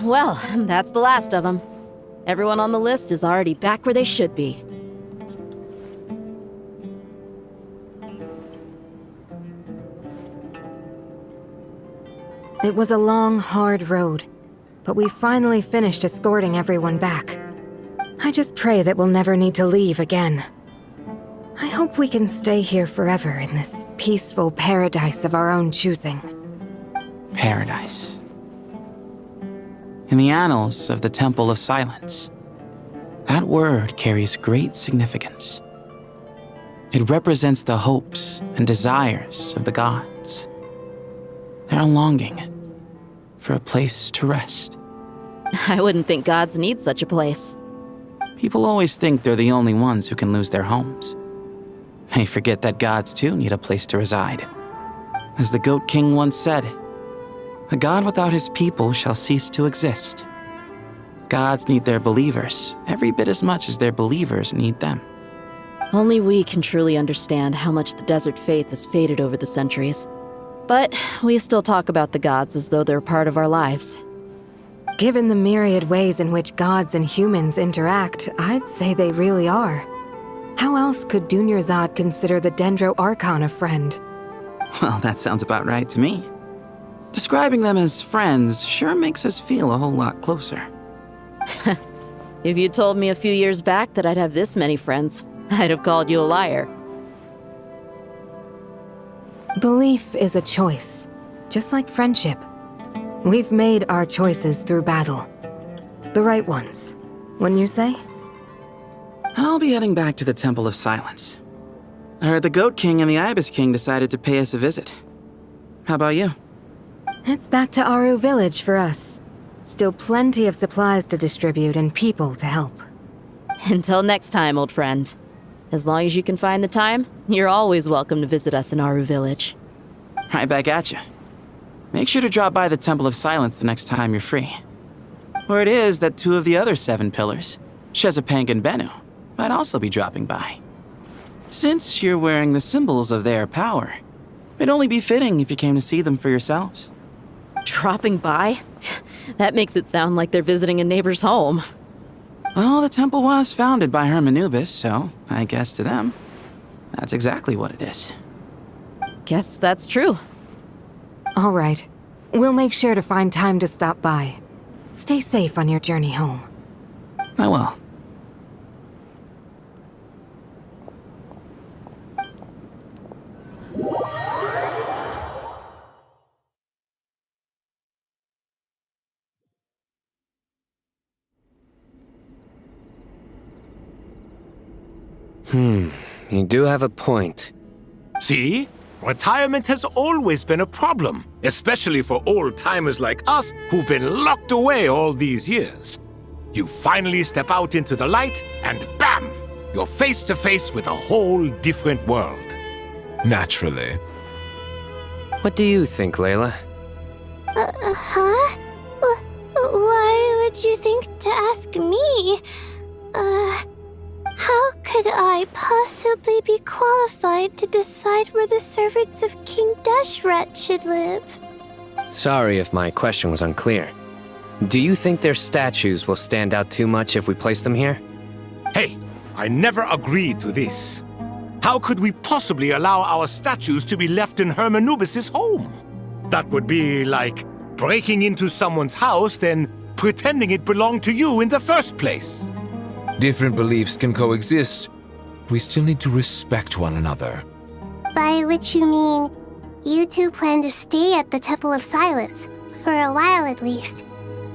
Well, that's the last of them. Everyone on the list is already back where they should be. It was a long, hard road, but we finally finished escorting everyone back. I just pray that we'll never need to leave again. I hope we can stay here forever in this peaceful paradise of our own choosing. Paradise. In the annals of the Temple of Silence, that word carries great significance. It represents the hopes and desires of the gods. Their longing for a place to rest. I wouldn't think gods need such a place. People always think they're the only ones who can lose their homes. They forget that gods too need a place to reside. As the Goat King once said, "A god without his people shall cease to exist." Gods need their believers every bit as much as their believers need them. Only we can truly understand how much the desert faith has faded over the centuries. But we still talk about the gods as though they're part of our lives. Given the myriad ways in which gods and humans interact, I'd say they really are. How else could Dunyarzad consider the Dendro Archon a friend? Well, that sounds about right to me. Describing them as friends sure makes us feel a whole lot closer. If you told me a few years back that I'd have this many friends, I'd have called you a liar. Belief is a choice, just like friendship. We've made our choices through battle. The right ones, wouldn't you say? I'll be heading back to the Temple of Silence. I heard the Goat King and the Ibis King decided to pay us a visit. How about you? It's back to Aru Village for us. Still plenty of supplies to distribute and people to help. Until next time, old friend. As long as you can find the time, you're always welcome to visit us in Aru Village. Right back at you. Make sure to drop by the Temple of Silence the next time you're free. Or it is that two of the other 7 pillars, Shezapang and Bennu, might also be dropping by. Since you're wearing the symbols of their power, it'd only be fitting if you came to see them for yourselves. Dropping by? That makes it sound like they're visiting a neighbor's home. Well, the temple was founded by Hermanubis, so I guess to them, that's exactly what it is. Guess that's true. All right. We'll make sure to find time to stop by. Stay safe on your journey home. I will. You do have a point. See? Retirement has always been a problem, especially for old-timers like us who've been locked away all these years. You finally step out into the light, and bam! You're face to face with a whole different world. Naturally. What do you think, Layla? Huh? Why would you think to ask me? How could I possibly be qualified to decide where the servants of King Deshret should live? Sorry if my question was unclear. Do you think their statues will stand out too much if we place them here? Hey, I never agreed to this. How could we possibly allow our statues to be left in Hermanubis' home? That would be like breaking into someone's house, then pretending it belonged to you in the first place. Different beliefs can coexist. We still need to respect one another. By which you mean, you two plan to stay at the Temple of Silence, for a while at least,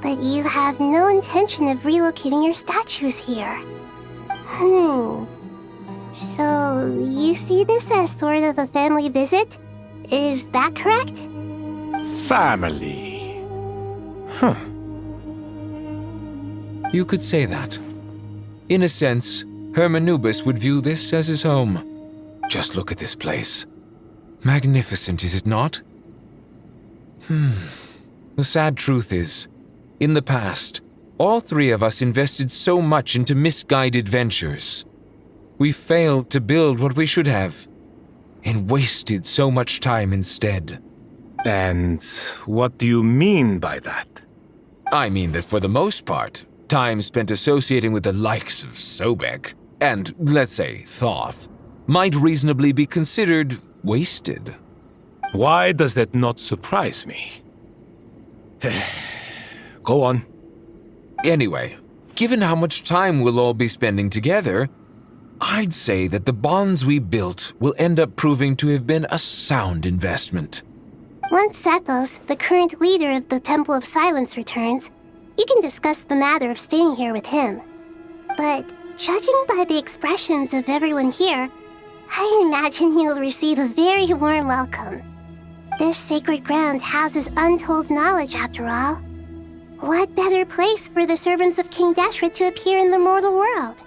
but you have no intention of relocating your statues here. So, you see this as sort of a family visit? Is that correct? Family. You could say that. In a sense, Hermanubis would view this as his home. Just look at this place. Magnificent, is it not? The sad truth is, in the past, all 3 of us invested so much into misguided ventures. We failed to build what we should have, and wasted so much time instead. And what do you mean by that? I mean that for the most part, time spent associating with the likes of Sobek and, let's say, Thoth, might reasonably be considered wasted. Why does that not surprise me? Go on. Anyway, given how much time we'll all be spending together, I'd say that the bonds we built will end up proving to have been a sound investment. Once Sethos, the current leader of the Temple of Silence, returns, you can discuss the matter of staying here with him. But judging by the expressions of everyone here, I imagine you'll receive a very warm welcome. This sacred ground houses untold knowledge, after all. What better place for the servants of King Deshret to appear in the mortal world?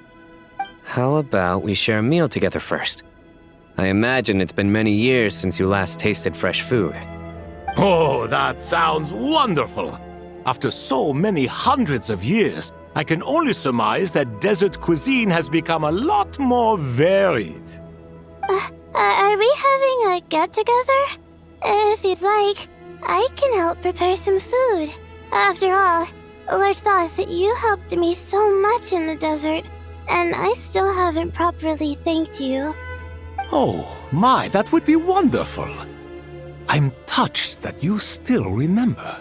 How about we share a meal together first? I imagine it's been many years since you last tasted fresh food. Oh, that sounds wonderful! After so many hundreds of years, I can only surmise that desert cuisine has become a lot more varied. Are we having a get-together? If you'd like, I can help prepare some food. After all, Lord Thoth, you helped me so much in the desert, and I still haven't properly thanked you. Oh, my, that would be wonderful. I'm touched that you still remember.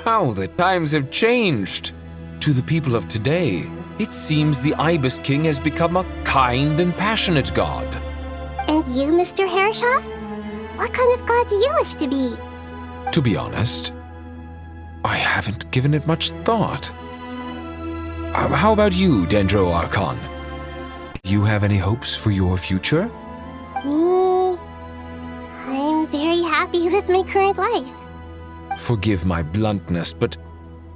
How the times have changed! To the people of today, it seems the Ibis King has become a kind and passionate god. And you, Mr. Herreshoff? What kind of god do you wish to be? To be honest, I haven't given it much thought. How about you, Dendro Archon? Do you have any hopes for your future? Me? I'm very happy with my current life. Forgive my bluntness, but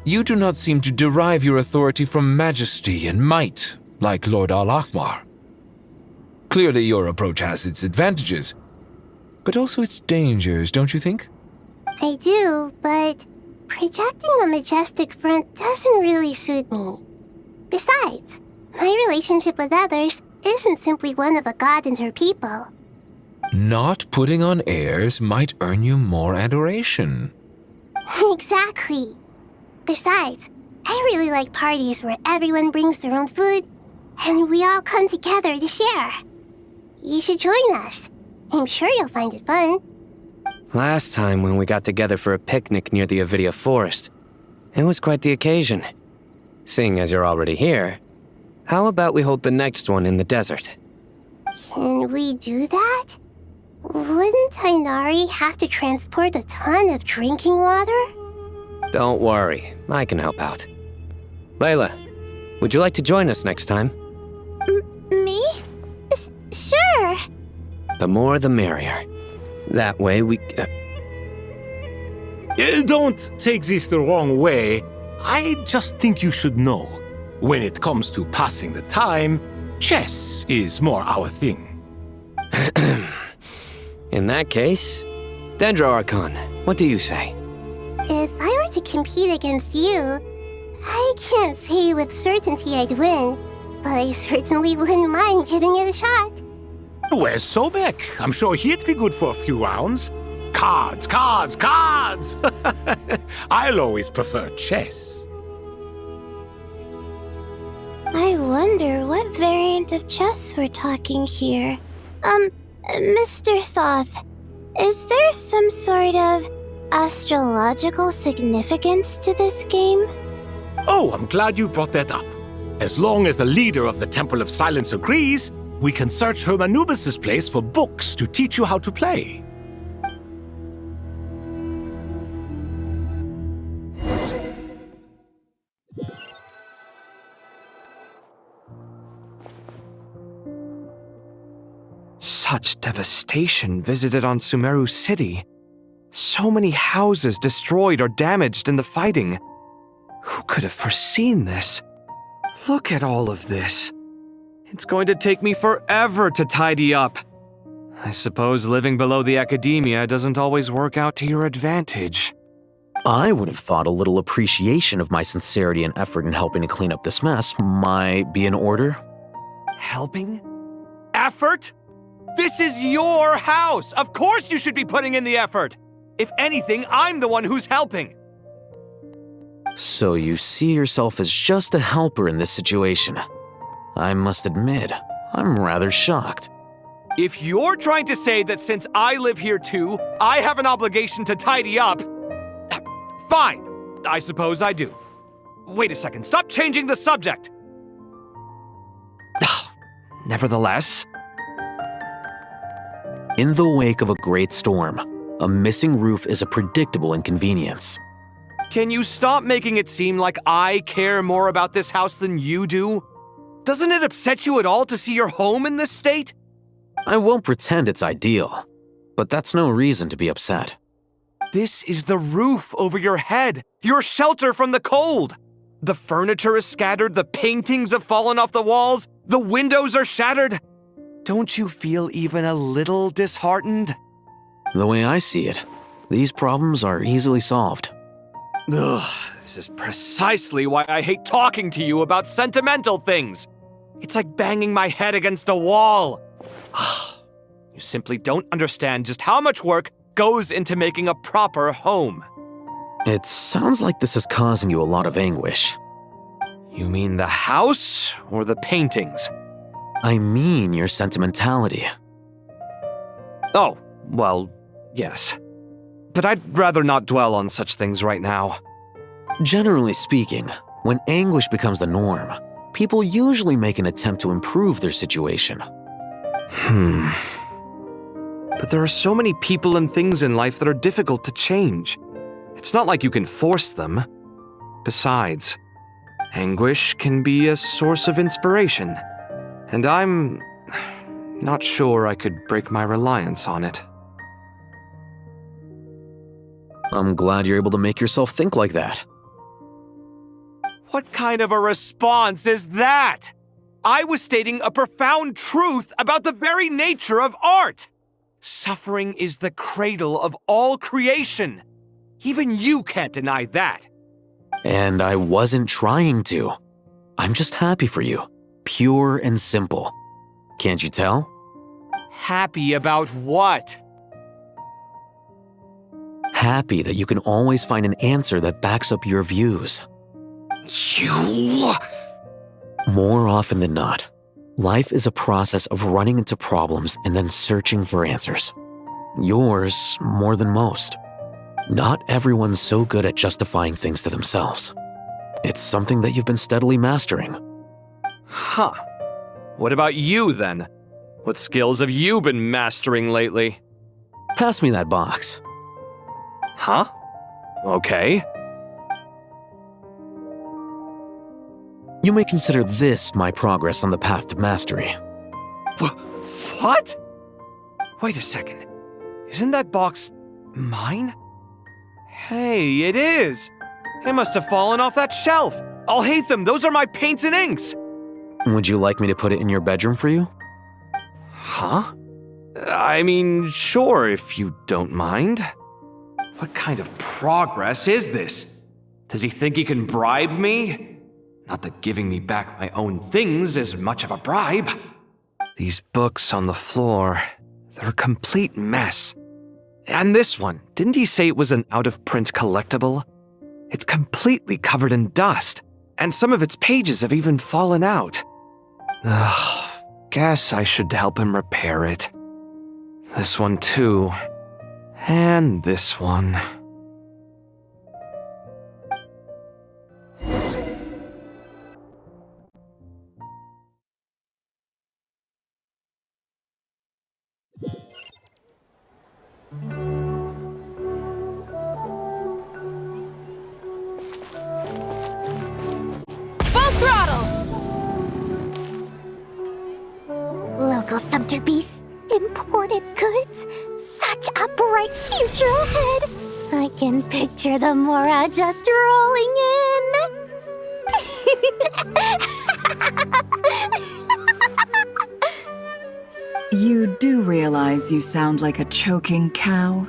you do not seem to derive your authority from majesty and might, like Lord Al-Ahmar. Clearly your approach has its advantages, but also its dangers, don't you think? I do, but projecting a majestic front doesn't really suit me. Besides, my relationship with others isn't simply one of a god and her people. Not putting on airs might earn you more adoration. Exactly. Besides, I really like parties where everyone brings their own food, and we all come together to share. You should join us. I'm sure you'll find it fun. Last time when we got together for a picnic near the Avidia Forest, it was quite the occasion. Seeing as you're already here, how about we hold the next one in the desert? Can we do that? Wouldn't Tainari have to transport a ton of drinking water? Don't worry, I can help out. Layla, would you like to join us next time? Me? Sure. The more the merrier. That way we... Don't take this the wrong way. I just think you should know. When it comes to passing the time, chess is more our thing. In that case, Dendro Archon, what do you say? If I were to compete against you, I can't say with certainty I'd win, but I certainly wouldn't mind giving it a shot. Where's Sobek? I'm sure he'd be good for a few rounds. Cards, cards, cards! I'll always prefer chess. I wonder what variant of chess we're talking here. Mr. Thoth, is there some sort of astrological significance to this game? Oh, I'm glad you brought that up. As long as the leader of the Temple of Silence agrees, we can search Hermanubis' place for books to teach you how to play. Such devastation visited on Sumeru City. So many houses destroyed or damaged in the fighting. Who could have foreseen this? Look at all of this. It's going to take me forever to tidy up. I suppose living below the academia doesn't always work out to your advantage. I would have thought a little appreciation of my sincerity and effort in helping to clean up this mess might be in order. Helping? Effort? This is your house! Of course you should be putting in the effort! If anything, I'm the one who's helping! So you see yourself as just a helper in this situation. I must admit, I'm rather shocked. If you're trying to say that since I live here too, I have an obligation to tidy up, fine, I suppose I do. Wait a second, stop changing the subject! Nevertheless... In the wake of a great storm, a missing roof is a predictable inconvenience. Can you stop making it seem like I care more about this house than you do? Doesn't it upset you at all to see your home in this state? I won't pretend it's ideal, but that's no reason to be upset. This is the roof over your head, your shelter from the cold. The furniture is scattered, the paintings have fallen off the walls, the windows are shattered. Don't you feel even a little disheartened? The way I see it, these problems are easily solved. Ugh, this is precisely why I hate talking to you about sentimental things. It's like banging my head against a wall. You simply don't understand just how much work goes into making a proper home. It sounds like this is causing you a lot of anguish. You mean the house or the paintings? I mean your sentimentality. Oh, well, yes. But I'd rather not dwell on such things right now. Generally speaking, when anguish becomes the norm, people usually make an attempt to improve their situation. But there are so many people and things in life that are difficult to change. It's not like you can force them. Besides, anguish can be a source of inspiration, and I'm not sure I could break my reliance on it. I'm glad you're able to make yourself think like that. What kind of a response is that? I was stating a profound truth about the very nature of art. Suffering is the cradle of all creation. Even you can't deny that. And I wasn't trying to. I'm just happy for you. Pure and simple. Can't you tell? Happy about what? Happy that you can always find an answer that backs up your views. You... More often than not, life is a process of running into problems and then searching for answers. Yours more than most. Not everyone's so good at justifying things to themselves. It's something that you've been steadily mastering. Huh. What about you, then? What skills have you been mastering lately? Pass me that box. Huh? Okay. You may consider this my progress on the path to mastery. What? Wait a second. Isn't that box mine? Hey, it is! It must have fallen off that shelf. I'll hate them. Those are my paints and inks. Would you like me to put it in your bedroom for you? Huh? I mean, sure, if you don't mind. What kind of progress is this? Does he think he can bribe me? Not that giving me back my own things is much of a bribe. These books on the floor, they're a complete mess. And this one, didn't he say it was an out-of-print collectible? It's completely covered in dust, and some of its pages have even fallen out. Ugh, guess I should help him repair it. This one too. And this one. Local subter beasts, imported goods, such a bright future ahead. I can picture the Mora just rolling in. You do realize you sound like a choking cow?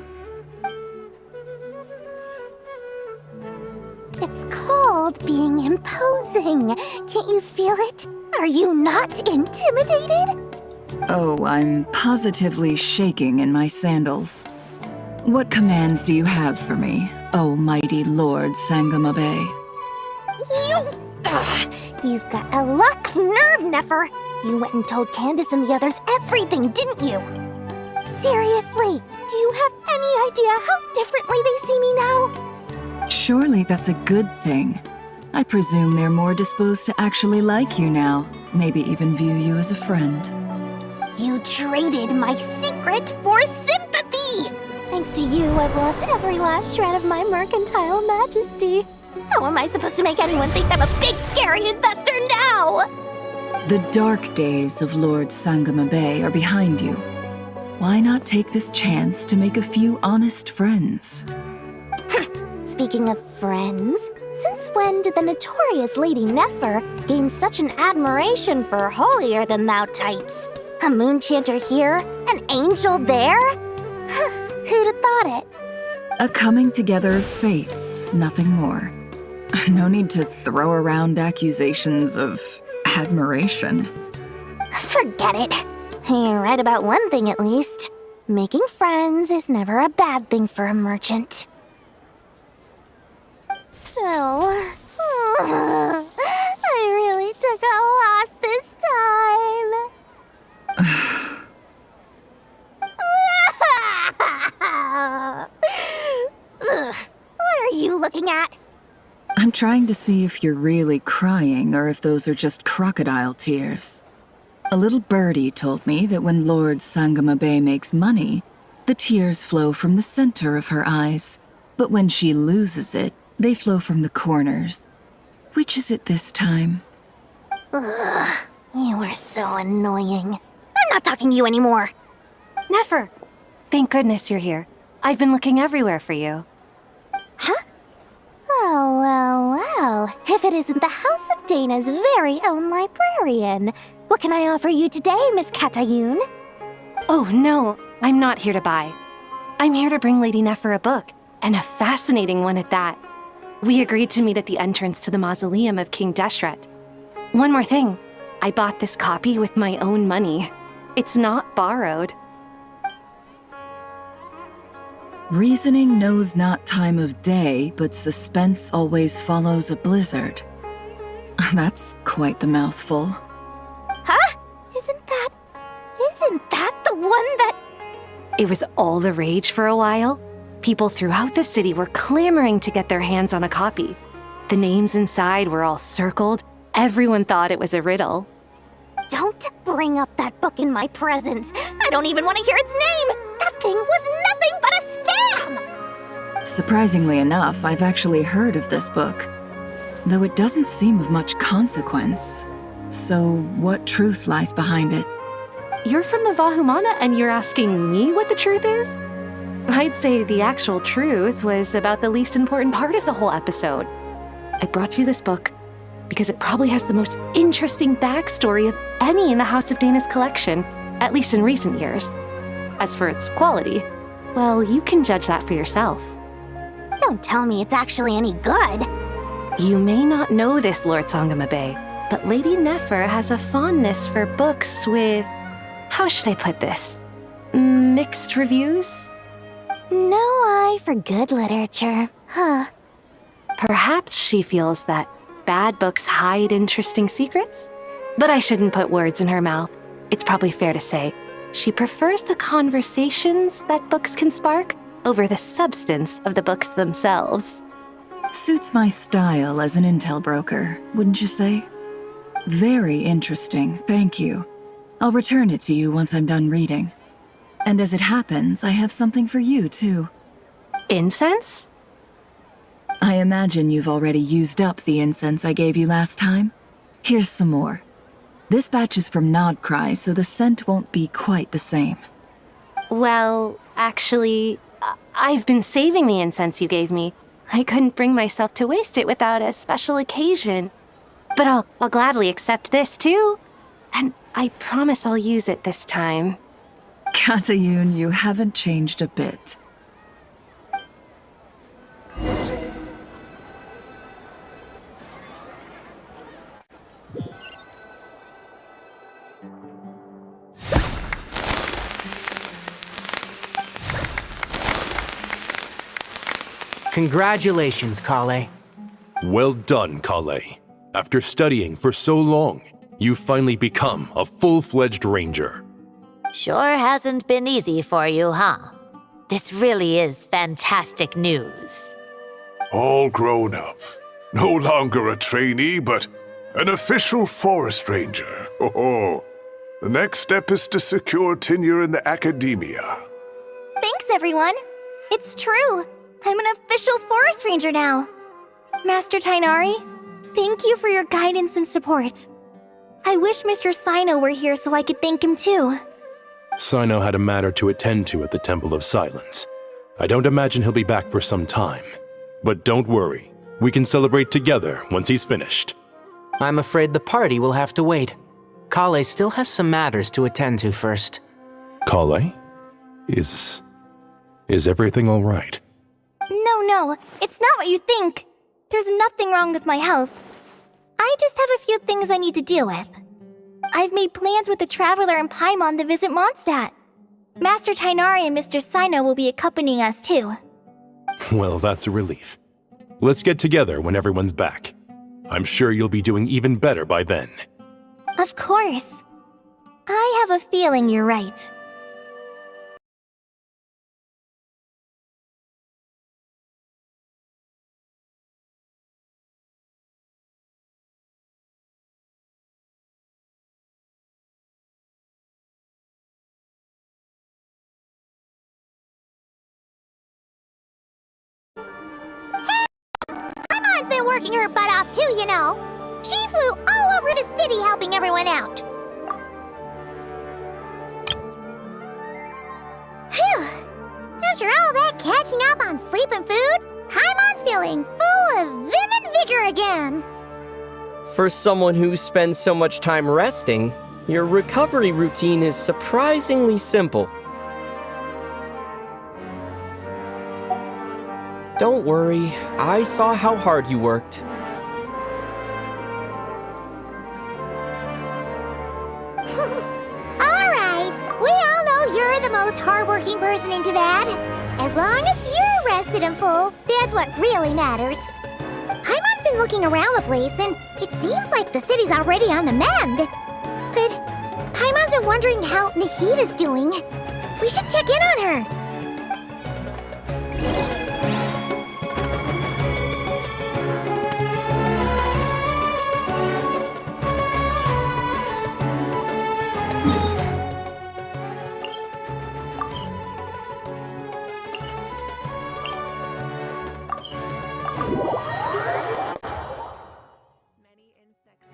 It's called being imposing. Can't you feel it? Are you not intimidated? Oh, I'm positively shaking in my sandals. What commands do you have for me, oh mighty Lord Sangamabe? You've got a lot of nerve, Nefer. You went and told Candace and the others everything, didn't you? Seriously, do you have any idea how differently they see me now? Surely that's a good thing. I presume they're more disposed to actually like you now, maybe even view you as a friend. You traded my secret for sympathy! Thanks to you, I've lost every last shred of my mercantile majesty. How am I supposed to make anyone think I'm a big, scary investor now? The dark days of Lord Sangama Bay are behind you. Why not take this chance to make a few honest friends? Speaking of friends, since when did the notorious Lady Nefer gain such an admiration for holier-than-thou types? A moon chanter here, an angel there? Who'd have thought it? A coming together of fates, nothing more. No need to throw around accusations of admiration. Forget it. You're right about one thing at least. Making friends is never a bad thing for a merchant. Still, I really took a loss this time. What are you looking at? I'm trying to see if you're really crying or if those are just crocodile tears. A little birdie told me that when Lord Sangama Bay makes money, the tears flow from the center of her eyes, but when she loses it, they flow from the corners. Which is it this time? Ugh, you are so annoying. I'm not talking to you anymore. Nefer! Thank goodness you're here. I've been looking everywhere for you. Huh? Oh, well. If it isn't the House of Dana's very own librarian. What can I offer you today, Miss Katayun? Oh, no. I'm not here to buy. I'm here to bring Lady Nefer a book, and a fascinating one at that. We agreed to meet at the entrance to the mausoleum of King Deshret. One more thing. I bought this copy with my own money. It's not borrowed. Reasoning knows not time of day, but suspense always follows a blizzard. That's quite the mouthful. Huh? Isn't that the one that... It was all the rage for a while. People throughout the city were clamoring to get their hands on a copy. The names inside were all circled. Everyone thought it was a riddle. Don't bring up that book in my presence. I don't even want to hear its name. That thing was nothing but a scam. Surprisingly enough, I've actually heard of this book, though it doesn't seem of much consequence. So what truth lies behind it? You're from the Vahumana and you're asking me what the truth is? I'd say the actual truth was about the least important part of the whole episode. I brought you this book because it probably has the most interesting backstory of any in the House of Dana's collection, at least in recent years. As for its quality, well, you can judge that for yourself. Don't tell me it's actually any good. You may not know this, Lord Sangama Bay, but Lady Nefer has a fondness for books with... how should I put this? Mixed reviews? No eye for good literature, huh? Perhaps she feels that bad books hide interesting secrets? But I shouldn't put words in her mouth. It's probably fair to say she prefers the conversations that books can spark over the substance of the books themselves. Suits my style as an intel broker, wouldn't you say? Very interesting, thank you. I'll return it to you once I'm done reading. And as it happens, I have something for you, too. Incense? I imagine you've already used up the incense I gave you last time. Here's some more. This batch is from Krai, so the scent won't be quite the same. Well, actually, I've been saving the incense you gave me. I couldn't bring myself to waste it without a special occasion. But I'll gladly accept this, too. And I promise I'll use it this time. Katayun, you haven't changed a bit. Congratulations, Kale. Well done, Krai. After studying for so long, you've finally become a full-fledged ranger. Sure hasn't been easy for you, huh? This really is fantastic news. All grown up. No longer a trainee, but an official forest ranger. Oh, the next step is to secure tenure in the academia. Thanks, everyone. It's true. I'm an official forest ranger now. Master Tainari, thank you for your guidance and support. I wish Mr. Sino were here so I could thank him too. Sino had a matter to attend to at the Temple of Silence. I don't imagine he'll be back for some time. But don't worry, we can celebrate together once he's finished. I'm afraid the party will have to wait. Kale still has some matters to attend to first. Kale? Is everything all right? No, it's not what you think. There's nothing wrong with my health. I just have a few things I need to deal with. I've made plans with the Traveler and Paimon to visit Mondstadt. Master Tainari and Mr. Sino will be accompanying us too. Well, that's a relief. Let's get together when everyone's back. I'm sure you'll be doing even better by then. Of course. I have a feeling you're right. Paimon's been working her butt off too, you know. She flew all over the city helping everyone out. Phew. After all that catching up on sleep and food, Paimon's feeling full of vim and vigor again. For someone who spends so much time resting, your recovery routine is surprisingly simple. Don't worry, I saw how hard you worked. Alright, we all know you're the most hardworking person in Tavad. As long as you're rested and full, that's what really matters. Paimon's been looking around the place, and it seems like the city's already on the mend. But Paimon's been wondering how Nahida's doing. We should check in on her.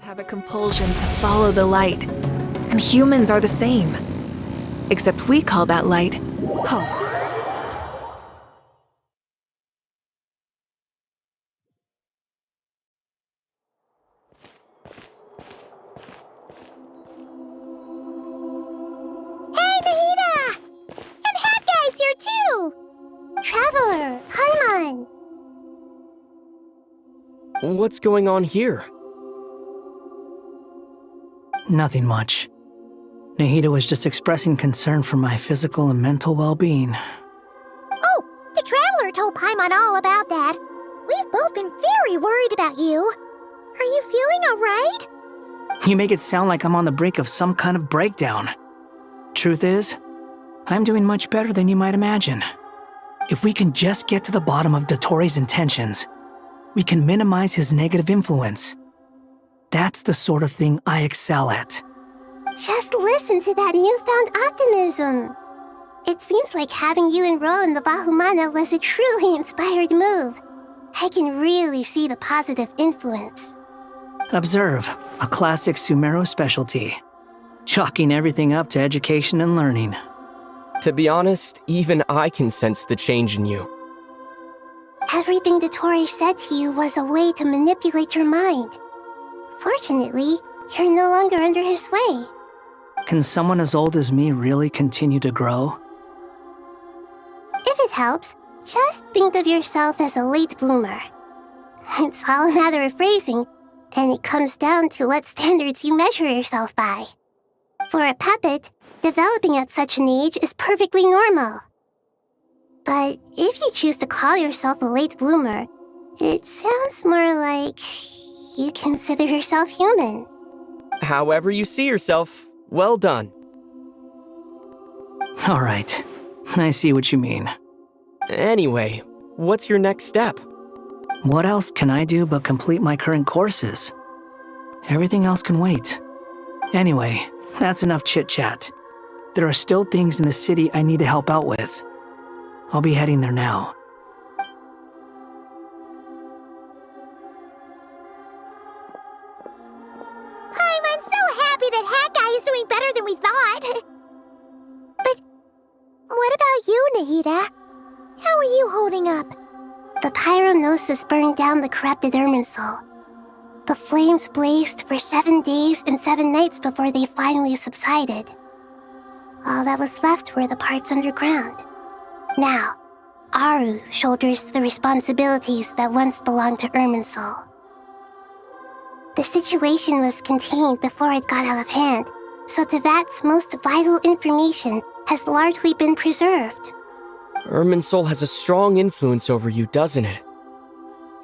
Have a compulsion to follow the light, and humans are the same. Except we call that light hope. Hey, Nahida! And Hat Guy's here too! Traveler, Paimon! What's going on here? Nothing much. Nahida was just expressing concern for my physical and mental well-being. Oh, the Traveler told Paimon all about that. We've both been very worried about you. Are you feeling alright? You make it sound like I'm on the brink of some kind of breakdown. Truth is, I'm doing much better than you might imagine. If we can just get to the bottom of Dottoro's intentions, we can minimize his negative influence. That's the sort of thing I excel at. Just listen to that newfound optimism. It seems like having you enroll in the Vahumana was a truly inspired move. I can really see the positive influence. Observe, a classic Sumero specialty. Chalking everything up to education and learning. To be honest, even I can sense the change in you. Everything Dottori said to you was a way to manipulate your mind. Fortunately, you're no longer under his sway. Can someone as old as me really continue to grow? If it helps, just think of yourself as a late bloomer. It's all a matter of phrasing, and it comes down to what standards you measure yourself by. For a puppet, developing at such an age is perfectly normal. But if you choose to call yourself a late bloomer, It sounds more like you consider yourself human. However you see yourself, well done. Alright, I see what you mean. Anyway, what's your next step? What else can I do but complete my current courses? Everything else can wait. Anyway, that's enough chit-chat. There are still things in the city I need to help out with. I'll be heading there now. I'm so happy that Hat Guy is doing better than we thought. But what about you, Nahida? How are you holding up? The pyronosis burned down the corrupted Irminsul. The flames blazed for 7 days and 7 nights before they finally subsided. All that was left were the parts underground. Now, Aru shoulders the responsibilities that once belonged to Irminsul. The situation was contained before it got out of hand, so Tevat's most vital information has largely been preserved. Irminsul has a strong influence over you, doesn't it?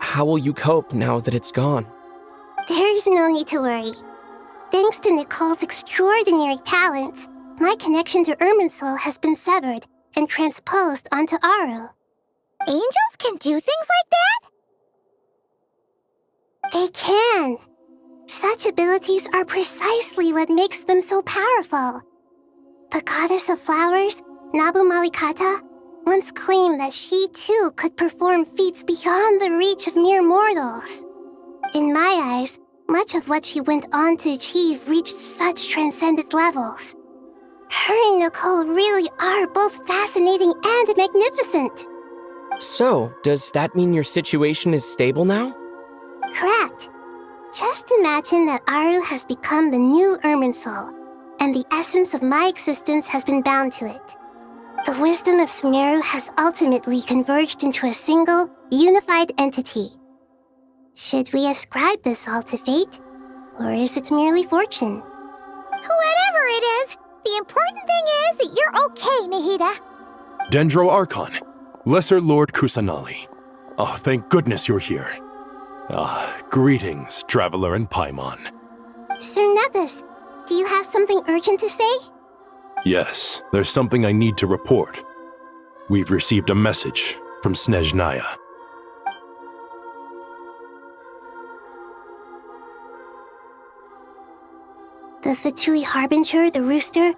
How will you cope now that it's gone? There is no need to worry. Thanks to Nicole's extraordinary talents, my connection to Irminsul has been severed and transposed onto Aru. Angels can do things like that? They can. Such abilities are precisely what makes them so powerful. The goddess of flowers, Nabu Malikata, once claimed that she too could perform feats beyond the reach of mere mortals. In my eyes, much of what she went on to achieve reached such transcendent levels. Her and Nicole really are both fascinating and magnificent. So, does that mean your situation is stable now? Correct. Just imagine that Aru has become the new Irminsul, and the essence of my existence has been bound to it. The wisdom of Sumeru has ultimately converged into a single, unified entity. Should we ascribe this all to fate, or is it merely fortune? Whatever it is, the important thing is that you're okay, Nahida. Dendro Archon, Lesser Lord Kusanali. Oh, thank goodness you're here. Greetings, Traveler and Paimon. Sir Nevis, do you have something urgent to say? Yes, there's something I need to report. We've received a message from Snezhnaya. The Fatui Harbinger, the Rooster,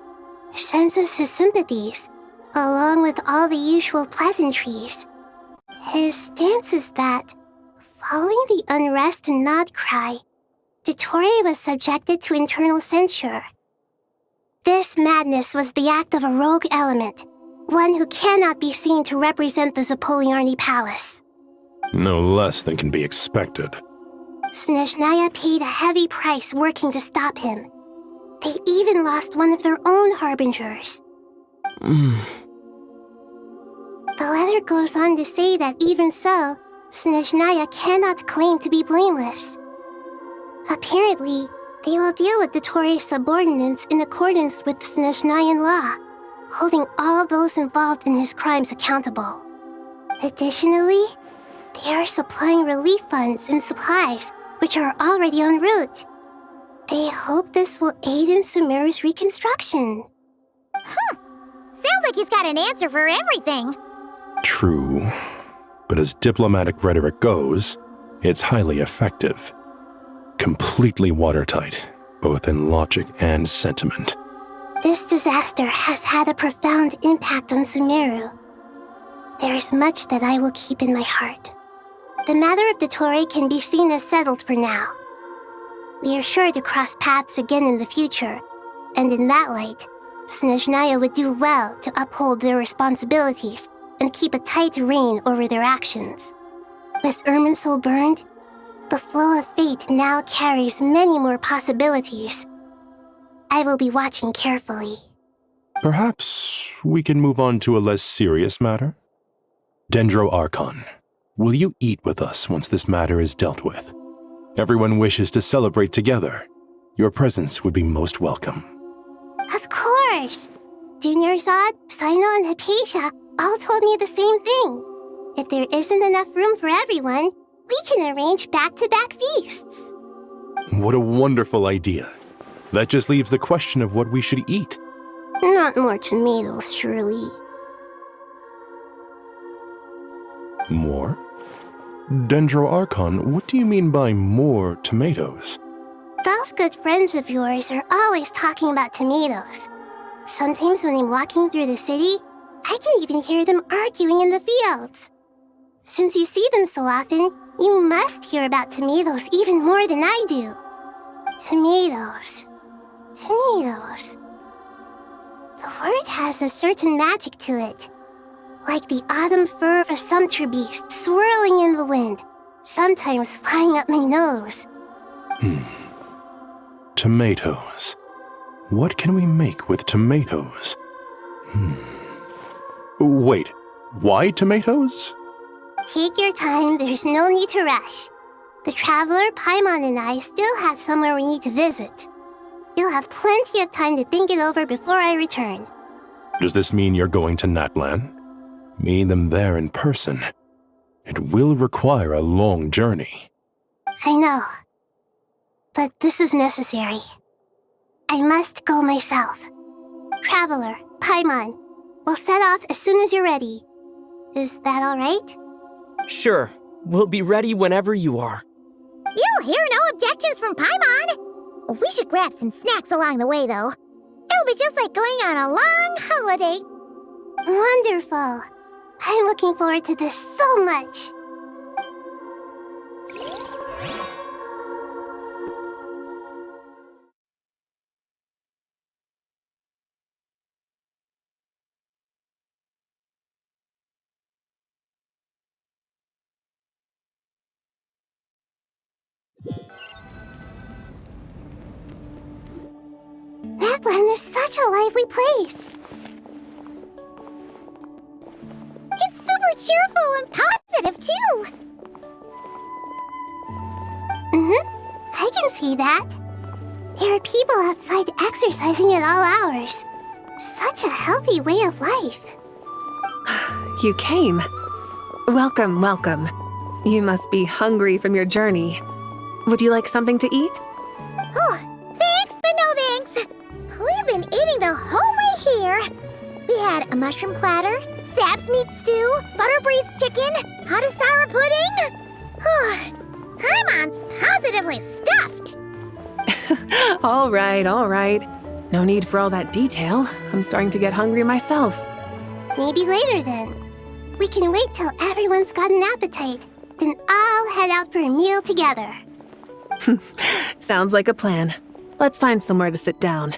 sends us his sympathies, along with all the usual pleasantries. His stance is that, following the unrest in Krai, Dottore was subjected to internal censure. This madness was the act of a rogue element, one who cannot be seen to represent the Zapoliarni Palace. No less than can be expected. Snezhnaya paid a heavy price working to stop him. They even lost one of their own harbingers. The letter goes on to say that even so, Snezhnaya cannot claim to be blameless. Apparently, they will deal with Dottore's subordinates in accordance with Snezhnayan law, holding all those involved in his crimes accountable. Additionally, they are supplying relief funds and supplies, which are already en route. They hope this will aid in Sumeru's reconstruction. Sounds like he's got an answer for everything. True, but as diplomatic rhetoric goes, it's highly effective. Completely watertight, both in logic and sentiment. This disaster has had a profound impact on Sumeru. There is much that I will keep in my heart. The matter of Dottore can be seen as settled for now. We are sure to cross paths again in the future, and in that light, Snezhnaya would do well to uphold their responsibilities and keep a tight rein over their actions. With Irminsul burned, the flow of fate now carries many more possibilities. I will be watching carefully. Perhaps we can move on to a less serious matter? Dendro Archon, will you eat with us once this matter is dealt with? Everyone wishes to celebrate together. Your presence would be most welcome. Of course! Junior Zod, Sino, and Hypatia all told me the same thing. If there isn't enough room for everyone, We can arrange back-to-back feasts. What a wonderful idea. That just leaves the question of what we should eat. Not more tomatoes, surely. More? Dendro Archon, what do you mean by more tomatoes? Those good friends of yours are always talking about tomatoes. Sometimes when I'm walking through the city, I can even hear them arguing in the fields. Since you see them so often, you must hear about tomatoes even more than I do. Tomatoes. Tomatoes. The word has a certain magic to it. Like the autumn fur of a sumpter beast swirling in the wind, sometimes flying up my nose. Tomatoes. What can we make with tomatoes? Wait, why tomatoes? Take your time, there's no need to rush. The traveler, Paimon, and I still have somewhere we need to visit. You'll have plenty of time to think it over before I return. Does this mean you're going to Natlan? Meeting them there in person. It will require a long journey. I know. But this is necessary. I must go myself. Traveler, Paimon, we'll set off as soon as you're ready. Is that all right? Sure. We'll be ready whenever you are. You'll hear no objections from Paimon. We should grab some snacks along the way, though. It'll be just like going on a long holiday. Wonderful. I'm looking forward to this so much. Natlan is such a lively place. It's super cheerful and positive, too. I can see that. There are people outside exercising at all hours. Such a healthy way of life. You came. Welcome, welcome. You must be hungry from your journey. Would you like something to eat? Oh, thanks, but no thanks. We've been eating the whole way here. We had a mushroom platter, sap's meat stew, butter braised chicken, hot sour pudding. Paimon's positively stuffed. All right, all right. No need for all that detail. I'm starting to get hungry myself. Maybe later then. We can wait till everyone's got an appetite, then I'll head out for a meal together. Sounds like a plan. Let's find somewhere to sit down.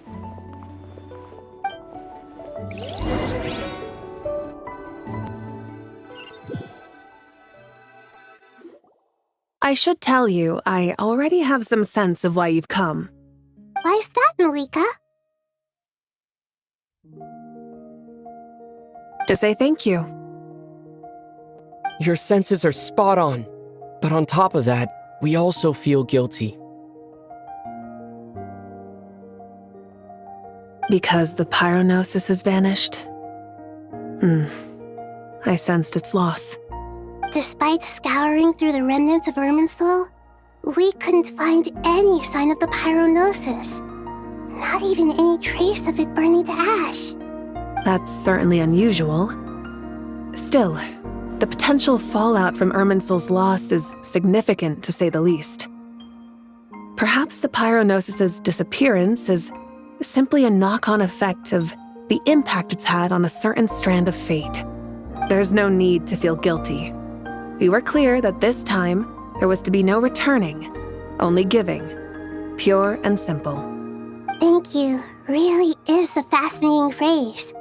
I should tell you, I already have some sense of why you've come. Why's that, Malika? To say thank you. Your senses are spot on. But on top of that, we also feel guilty. Because the pyronosis has vanished? I sensed its loss. Despite scouring through the remnants of Irminsul, we couldn't find any sign of the pyronosis. Not even any trace of it burning to ash. That's certainly unusual. Still, the potential fallout from Irminsul's loss is significant, to say the least. Perhaps the pyronosis's disappearance is simply a knock-on effect of the impact it's had on a certain strand of fate. There's no need to feel guilty. We were clear that this time, there was to be no returning, only giving. Pure and simple. Thank you really is a fascinating phrase.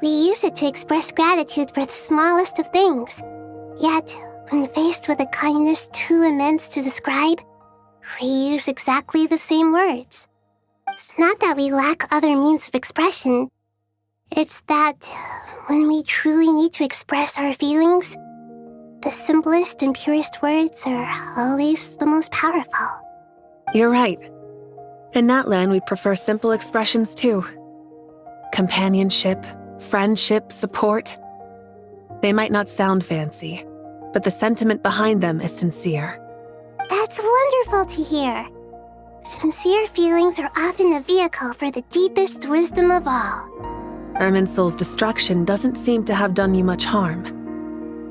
We use it to express gratitude for the smallest of things. Yet, when faced with a kindness too immense to describe, we use exactly the same words. It's not that we lack other means of expression. It's that when we truly need to express our feelings, the simplest and purest words are always the most powerful. You're right. In Natlan, we prefer simple expressions too. Companionship, friendship, support. They might not sound fancy, but the sentiment behind them is sincere. That's wonderful to hear. Sincere feelings are often a vehicle for the deepest wisdom of all. Irminsul's destruction doesn't seem to have done you much harm.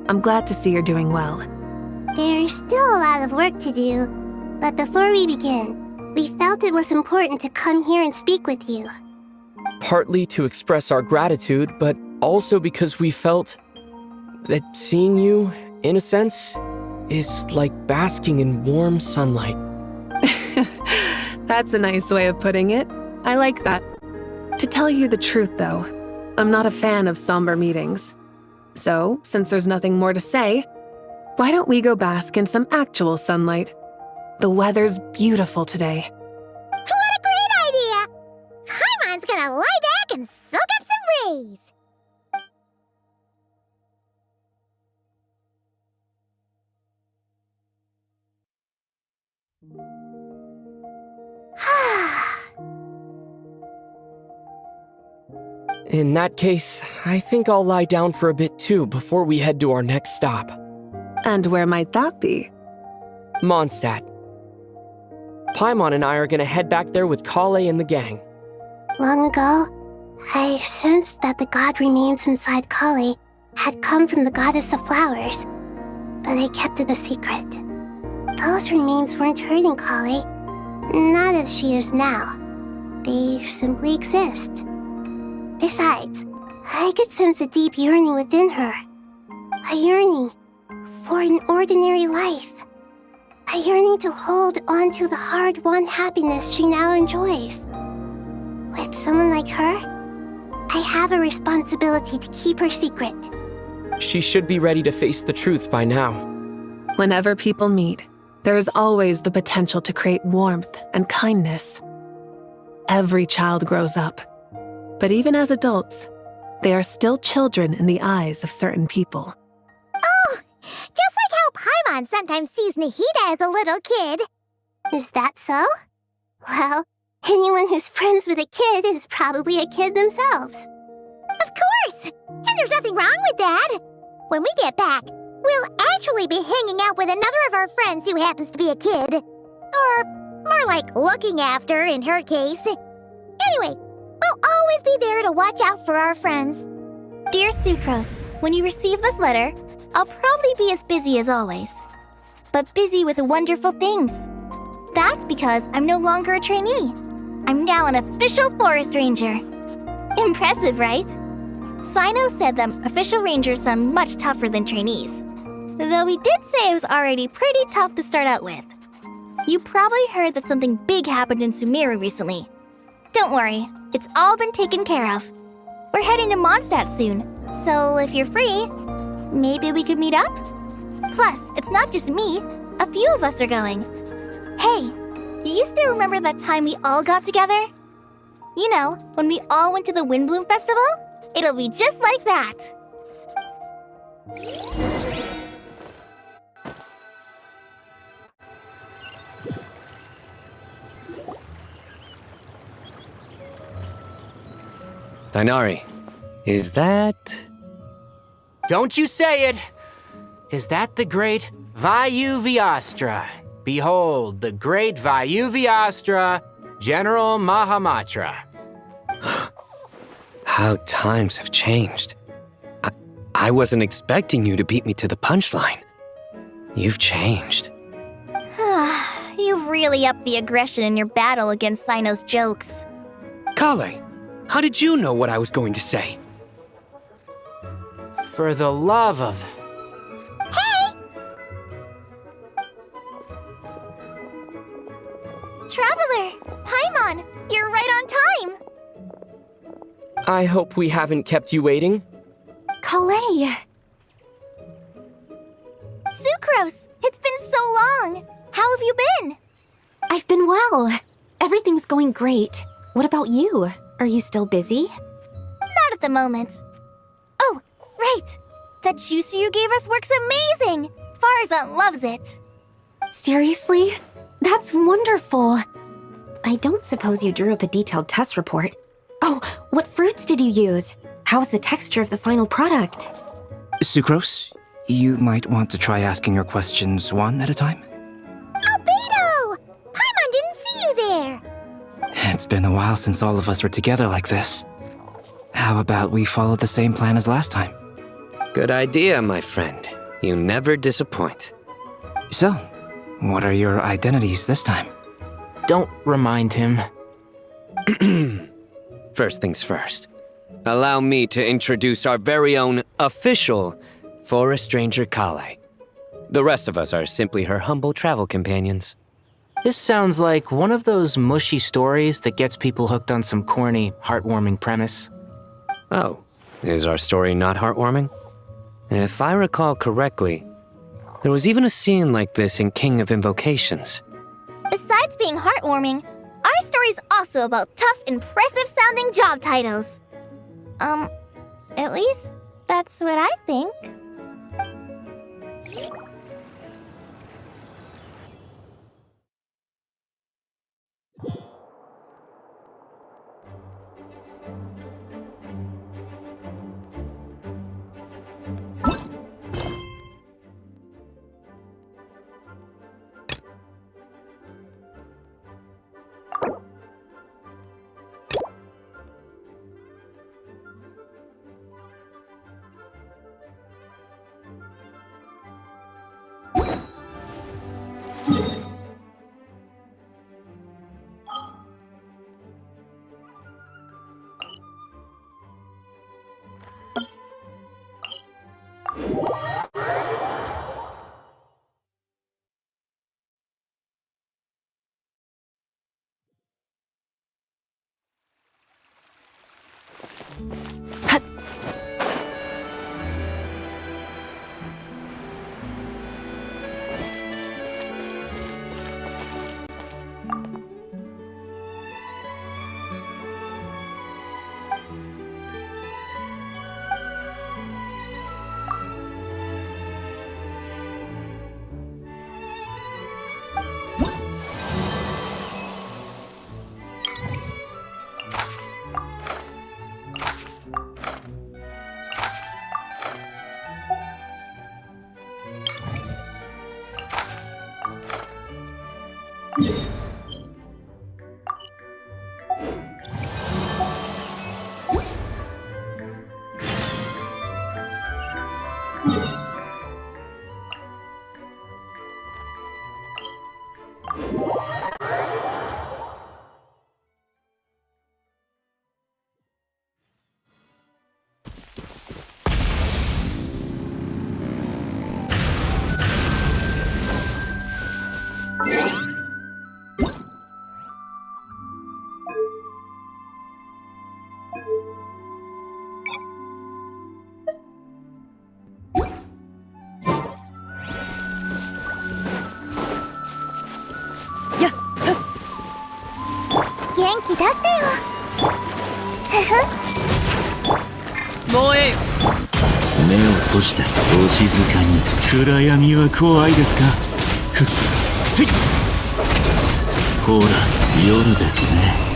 I'm glad to see you're doing well. There's still a lot of work to do, but before we begin, we felt it was important to come here and speak with you. Partly to express our gratitude, but also because we felt that seeing you, in a sense, is like basking in warm sunlight. That's a nice way of putting it. I like that. To tell you the truth, though, I'm not a fan of somber meetings. So, since there's nothing more to say, why don't we go bask in some actual sunlight? The weather's beautiful today. What a great idea! Paimon's gonna lie back and soak up some rays. In that case, I think I'll lie down for a bit too before we head to our next stop. And where might that be? Mondstadt. Paimon and I are gonna head back there with Krai and the gang. Long ago, I sensed that the god remains inside Krai had come from the goddess of flowers, but I kept it a secret. Those remains weren't hurting Krai, not as she is now. They simply exist. Besides, I could sense a deep yearning within her. A yearning for an ordinary life. A yearning to hold on to the hard-won happiness she now enjoys. With someone like her, I have a responsibility to keep her secret. She should be ready to face the truth by now. Whenever people meet, there is always the potential to create warmth and kindness. Every child grows up. But even as adults, they are still children in the eyes of certain people. Oh, just like how Paimon sometimes sees Nahida as a little kid. Is that so? Well, anyone who's friends with a kid is probably a kid themselves. Of course! And there's nothing wrong with that. When we get back, we'll actually be hanging out with another of our friends who happens to be a kid. Or more like looking after, in her case. Anyway, we'll always be there to watch out for our friends. Dear Sucrose, when you receive this letter, I'll probably be as busy as always. But busy with wonderful things. That's because I'm no longer a trainee. I'm now an official forest ranger. Impressive, right? Sino said that official rangers sound much tougher than trainees. Though he did say it was already pretty tough to start out with. You probably heard that something big happened in Sumeru recently. Don't worry, it's all been taken care of. We're heading to Mondstadt soon, so if you're free, maybe we could meet up? Plus, it's not just me, a few of us are going. Hey, do you still remember that time we all got together? You know, when we all went to the Windbloom Festival? It'll be just like that. Dainari, is that... Don't you say it! Is that the great Vayu-Vyastra? Behold, the great Vayu-Vyastra, General Mahamatra. How times have changed. I wasn't expecting you to beat me to the punchline. You've changed. You've really upped the aggression in your battle against Sino's jokes. Krai, how did you know what I was going to say? For the love of... Hey! Traveler! Paimon! You're right on time! I hope we haven't kept you waiting. Krai! Sucrose! It's been so long! How have you been? I've been well. Everything's going great. What about you? Are you still busy? Not at the moment. Oh, right! That juicer you gave us works amazing! Farzan loves it! Seriously? That's wonderful! I don't suppose you drew up a detailed test report. Oh, what fruits did you use? How's the texture of the final product? Sucrose, You might want to try asking your questions one at a time. Albedo! Paimon didn't see you there! It's been a while since all of us were together like this. How about we follow the same plan as last time? Good idea, my friend. You never disappoint. So, what are your identities this time? Don't remind him. First things first. Allow me to introduce our very own official Forest Ranger Krai. The rest of us are simply her humble travel companions. This sounds like one of those mushy stories that gets people hooked on some corny, heartwarming premise. Oh, is our story not heartwarming? If I recall correctly, there was even a scene like this in King of Invocations. Besides being heartwarming, our story's also about tough, impressive-sounding job titles. At least that's what I think. Genki 出してよ。もうええよ。目を閉じてお静かに。暗闇は怖いですか。ふっせい。ほら夜ですね。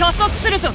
加速するぞ。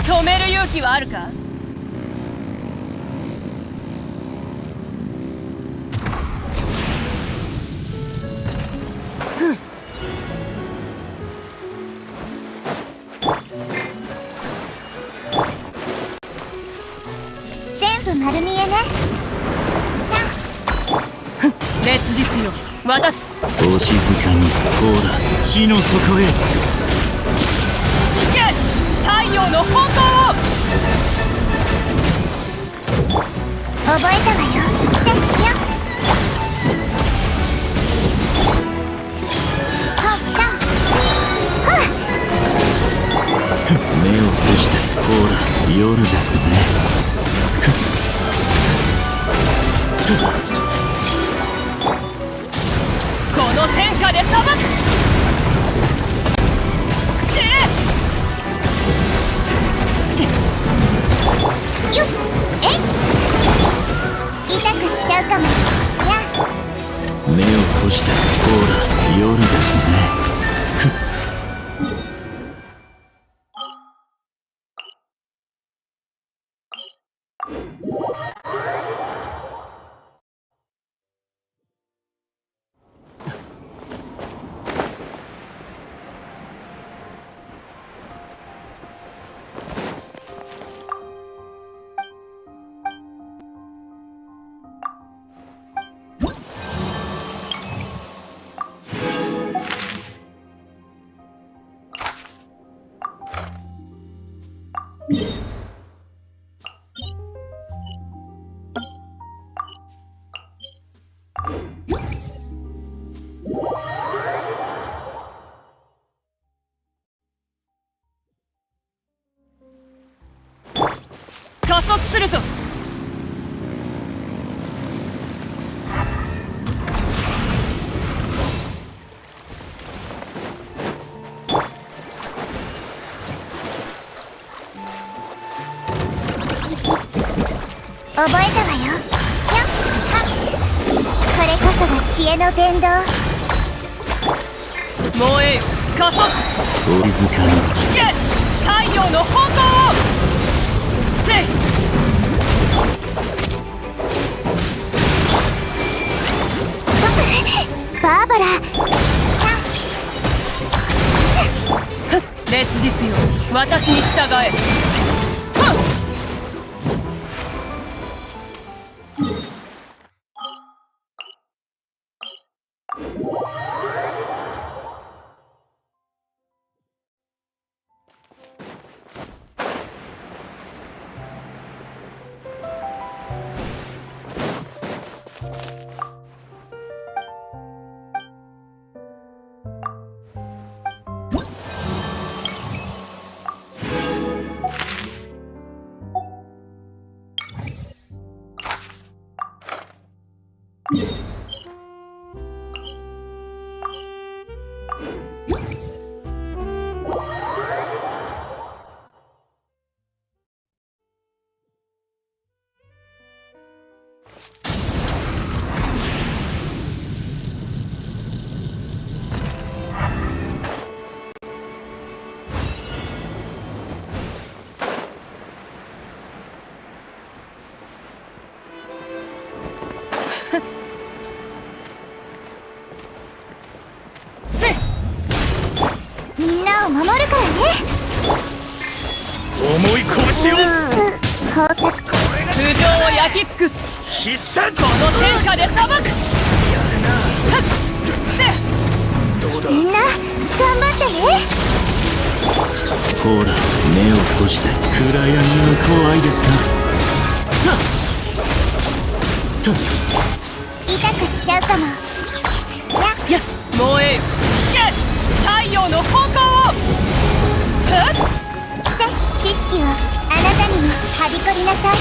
止める勇気はあるか？全部丸見えね。烈日よ、私。お静かに、ほら、死の底へ。聞け、太陽の炎を。覚えたわよ。せっよ。はっはっ。目を閉して、ほら、夜ですね。この天下で裁く。よっ、えい。痛くしちゃうかも。や。目を閉して、ほら、夜ですね。加速するぞ。覚えたわよ。やっはっ。これこそが知恵の伝道。燃えよ、加速。お静かに。聞け、太陽の炎を。せい。バーバラ。烈日よ、私に従え。みんなを守るからね。重い拳を。豊作。空上を焼き尽くす。必殺。この天下で裁く。みんな頑張ってね。ほら、目を閉して。暗闇は怖いですか？痛くしちゃうかも。燃えよ聞け太陽の炎を知識をあなたにもはびこりなさい。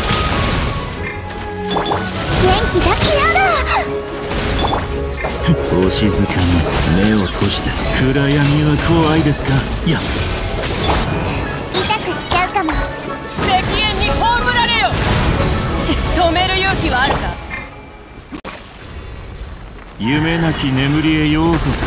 元気だけやだ。お静かに目を閉じて。暗闇は怖いですか？いや、痛くしちゃうかも。石煙に葬られよ。止める勇気はあるか？夢なき眠りへようこそ。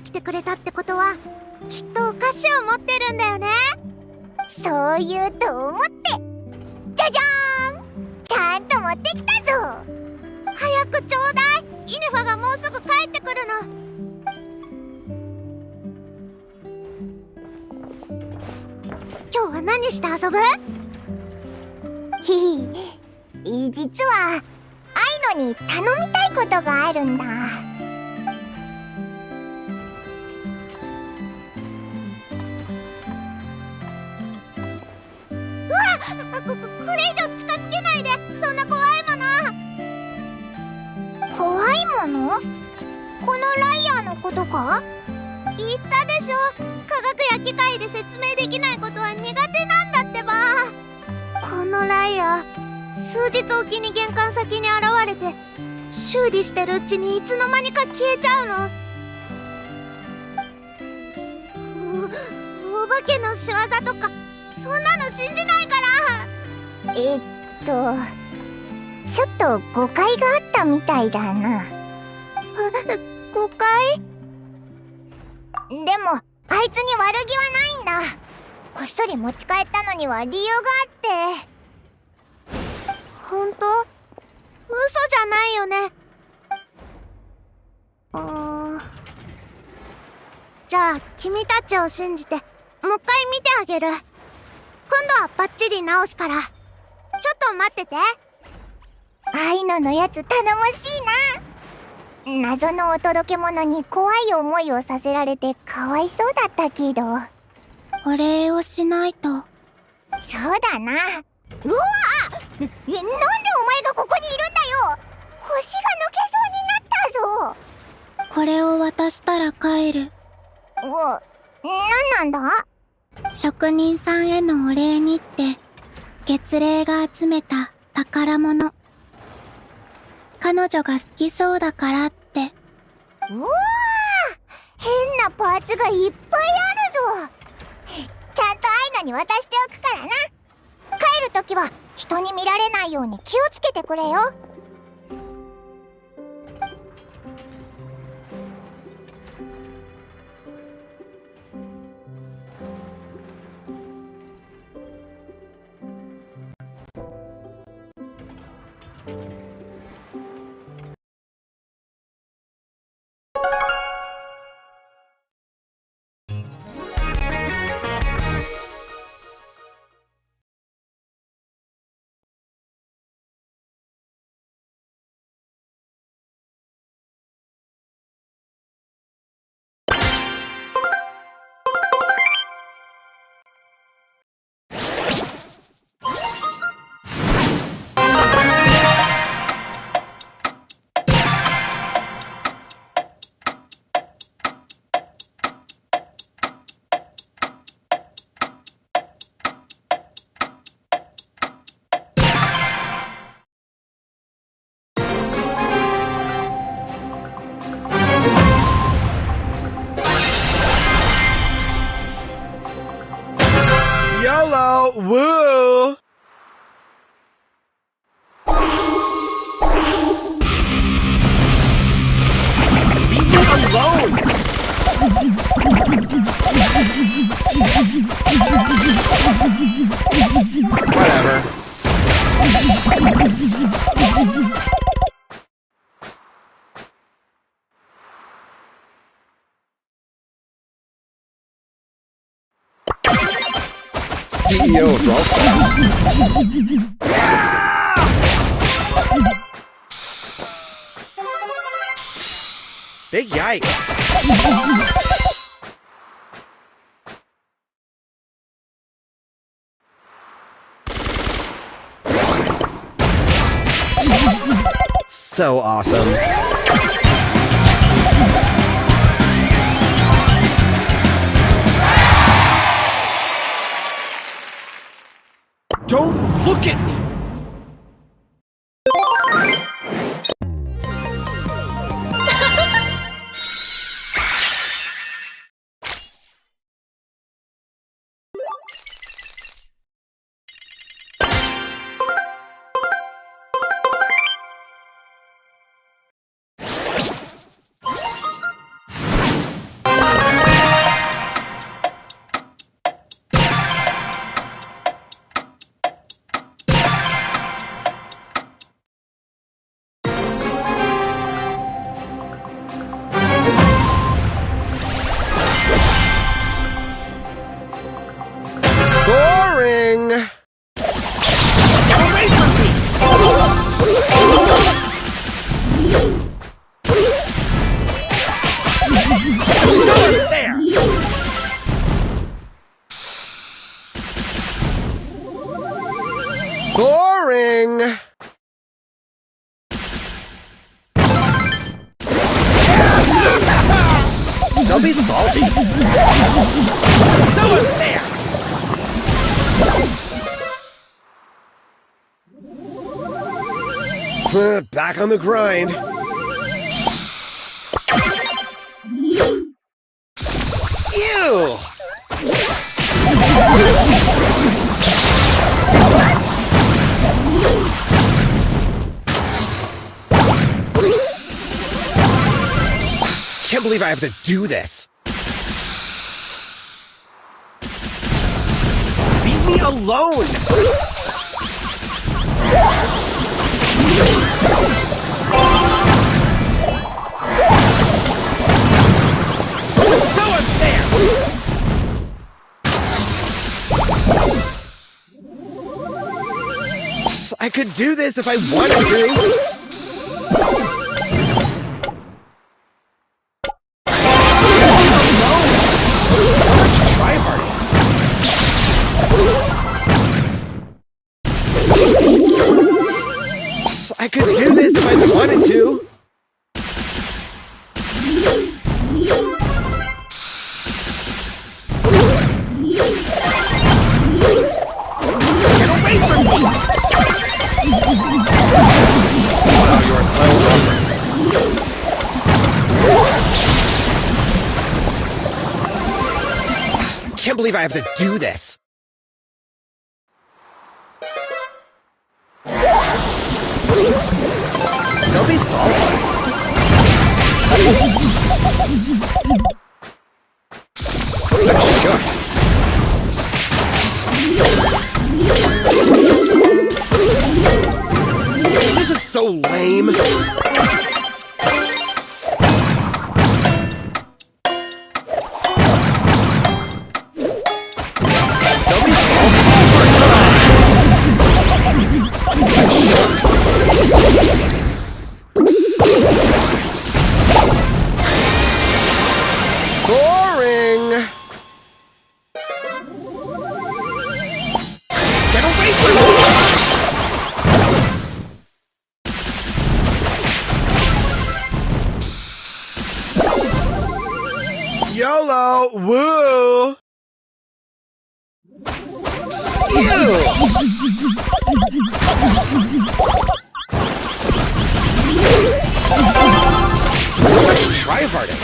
来てくれたってことはきっとお菓子を持ってるんだよね。そう言うと思って。じゃじゃーん、ちゃんと持ってきたぞ。早くちょうだい。イネファがもうすぐ帰ってくるの。今日は何して遊ぶ？ひひ、実はアイノに頼みたいことがあるんだ。これ以上近づけないで。そんな怖いもの。怖いもの？このライアーのことか？言ったでしょ。科学や機械で説明できないことは苦手なんだってば。このライアー、数日おきに玄関先に現れて修理してるうちにいつの間にか消えちゃうの。お化けの仕業とかそんなの信じないから。ちょっと誤解があったみたいだな。誤解？でもあいつに悪気はないんだ。こっそり持ち帰ったのには理由があって。本当？嘘じゃないよね。じゃあ君たちを信じてもう一回見てあげる。今度はバッチリ直すから。ちょっと待ってて。アイノのやつ頼もしいな。謎のお届け物に怖い思いをさせられてかわいそうだったけど。お礼をしないと。そうだな。うわっ！なんでお前がここにいるんだよ。腰が抜けそうになったぞ。これを渡したら帰る。なんだ？職人さんへのお礼にって月齢が集めた宝物。彼女が好きそうだからって。うわー、変なパーツがいっぱいあるぞ。ちゃんとアイナに渡しておくからな。帰るときは人に見られないように気をつけてくれよ。YOLO! Woo! Leave me alone! Whatever. CEO of Brawl Stars. Big yikes. So awesome. Don't look at me! Boring! Get away from me! Over there! Boring! Don't be salty. Over there! Back on the grind. Ew! What? Can't believe I have to do this. Leave me alone! I could do this if I wanted to. Let's try harder. I could do this if I wanted to. Get away from me! Wow, you're a slow runner. Can't believe I have to do this. Don't be salty. I'm shook. This is so lame. Don't be salty. I'm shook. Boring! Get away from me! YOLO! Woo! Ew! Let's try harder.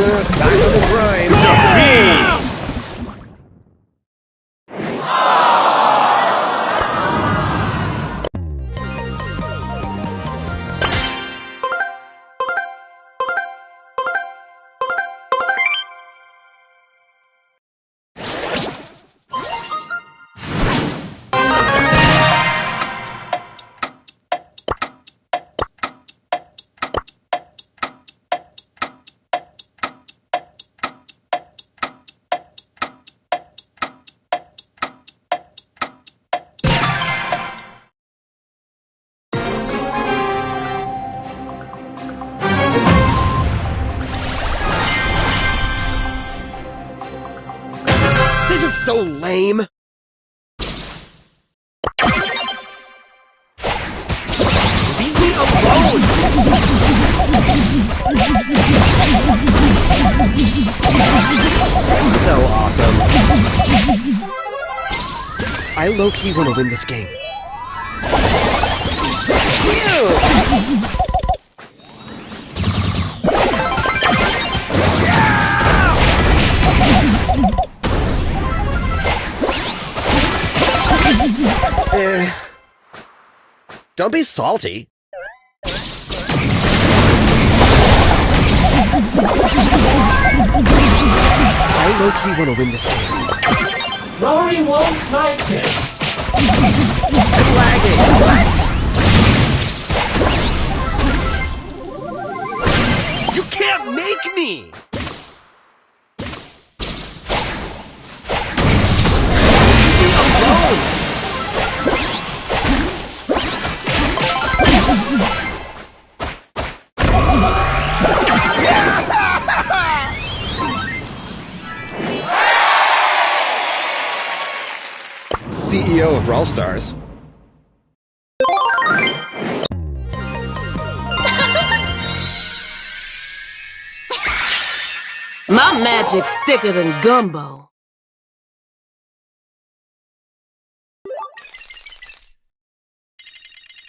Back on the grind. Defeat! This is so lame. Leave me alone! So awesome. I low-key want to win this game. Don't be salty. I low-key want to win this game. Rory won't like this. I'm lagging. What? You can't make me! Leave me alone! CEO of Brawl Stars. My magic's thicker than gumbo.